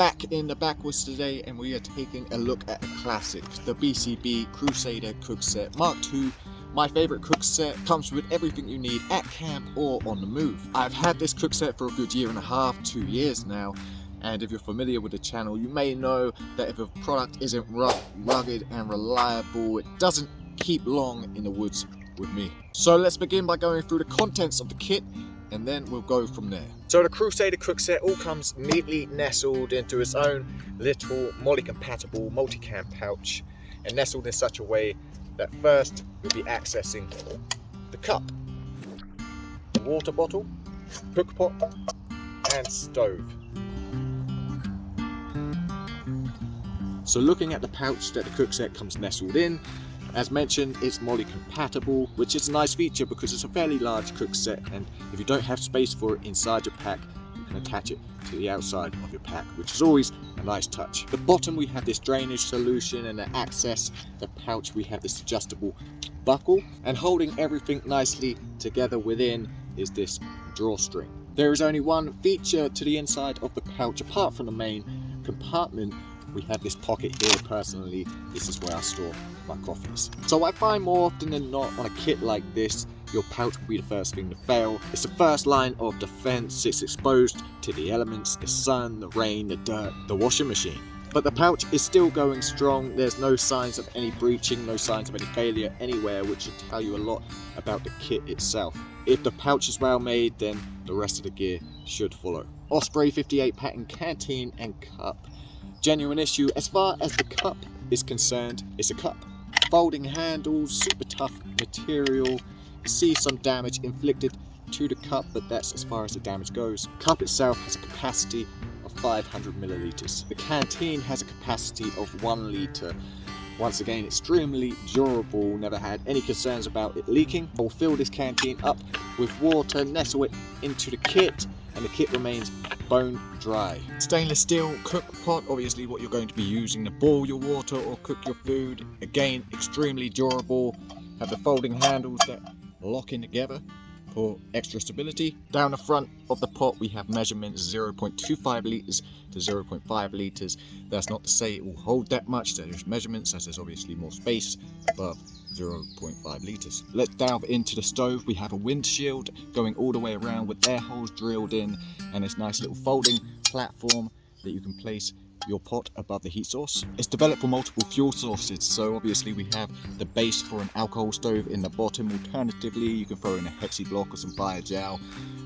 Back in the backwoods today, and we are taking a look at a classic, the BCB Crusader Cook Set Mark II. My favorite cook set, comes with everything you need at camp or on the move. I've had this cook set for a good year and a half, 2 years now, and if you're familiar with the channel, you may know that if a product isn't rough, rugged and reliable, it doesn't keep long in the woods with me. So let's begin by going through the contents of the kit, and then we'll go from there. So the Crusader cook set all comes neatly nestled into its own little MOLLE compatible multi-cam pouch, and nestled in such a way that first we'll be accessing the cup, the water bottle, cook pot and stove. So looking at the pouch that the cook set comes nestled in, as mentioned, it's MOLLE compatible, which is a nice feature because it's a fairly large cook set, and if you don't have space for it inside your pack, you can attach it to the outside of your pack, which is always a nice touch. At the bottom we have this drainage solution, and to access the pouch we have this adjustable buckle, and holding everything nicely together within is this drawstring. There is only one feature to the inside of the pouch apart from the main compartment. We have this pocket here. Personally, this is where I store my coffees. So I find more often than not on a kit like this, your pouch will be the first thing to fail. It's the first line of defense. It's exposed to the elements, the sun, the rain, the dirt, the washing machine. But the pouch is still going strong. There's no signs of any breaching, no signs of any failure anywhere, which should tell you a lot about the kit itself. If the pouch is well made, then the rest of the gear should follow. Osprey 58 pattern canteen and cup. Genuine issue as far as the cup is concerned. It's a cup. Folding handles, super tough material. See some damage inflicted to the cup, but that's as far as the damage goes. Cup itself has a capacity of 500 milliliters. The canteen has a capacity of 1 liter. Once again, extremely durable, never had any concerns about it leaking. I'll fill this canteen up with water, nestle it into the kit, and the kit remains bone dry. Stainless steel cook pot, obviously what you're going to be using to boil your water or cook your food. Again, extremely durable. Have the folding handles that lock in together for extra stability. Down the front of the pot we have measurements 0.25 liters to 0.5 liters. That's not to say it will hold that much, there's measurements as there's obviously more space above 0.5 liters. Let's delve into the stove. We have a windshield going all the way around with air holes drilled in, and this nice little folding platform that you can place your pot above the heat source. It's developed for multiple fuel sources, so obviously we have the base for an alcohol stove in the bottom. Alternatively, you can throw in a hexi block or some biogel,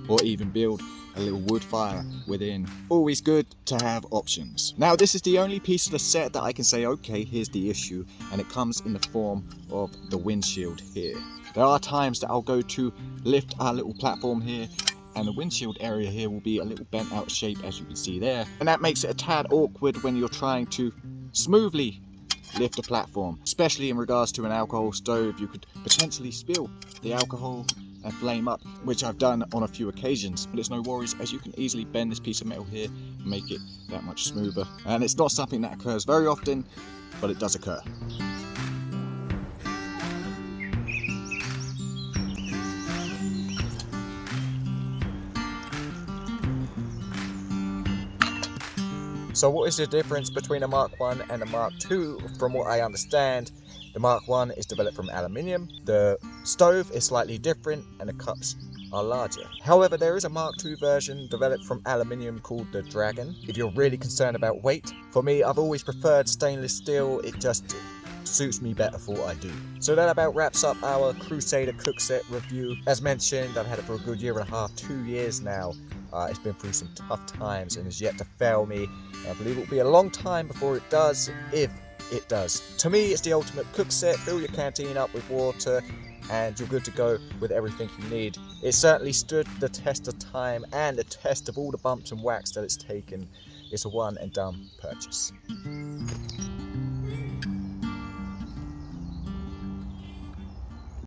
or even build a little wood fire within. Always good to have options. Now this is the only piece of the set that I can say, okay, here's the issue, and it comes in the form of the windshield here. There are times that I'll go to lift our little platform here, and the windshield area here will be a little bent out of shape, as you can see there, and that makes it a tad awkward when you're trying to smoothly lift a platform, especially in regards to an alcohol stove. You could potentially spill the alcohol and flame up, which I've done on a few occasions, but it's no worries, as you can easily bend this piece of metal here and make it that much smoother. And it's not something that occurs very often, but it does occur. So what is the difference between a Mark I and a Mark II? From what I understand, the Mark I is developed from aluminium, the stove is slightly different, and the cups are larger. However, there is a Mark II version developed from aluminium called the Dragon, if you're really concerned about weight. For me, I've always preferred stainless steel. It just suits me better for what I do. So that about wraps up our Crusader cook set review. As mentioned, I've had it for a good year and a half, 2 years now. It's been through some tough times and has yet to fail me. I believe it will be a long time before it does, if it does. To me, it's the ultimate cook set. Fill your canteen up with water and you're good to go with everything you need. It certainly stood the test of time and the test of all the bumps and whacks that it's taken. It's a one and done purchase.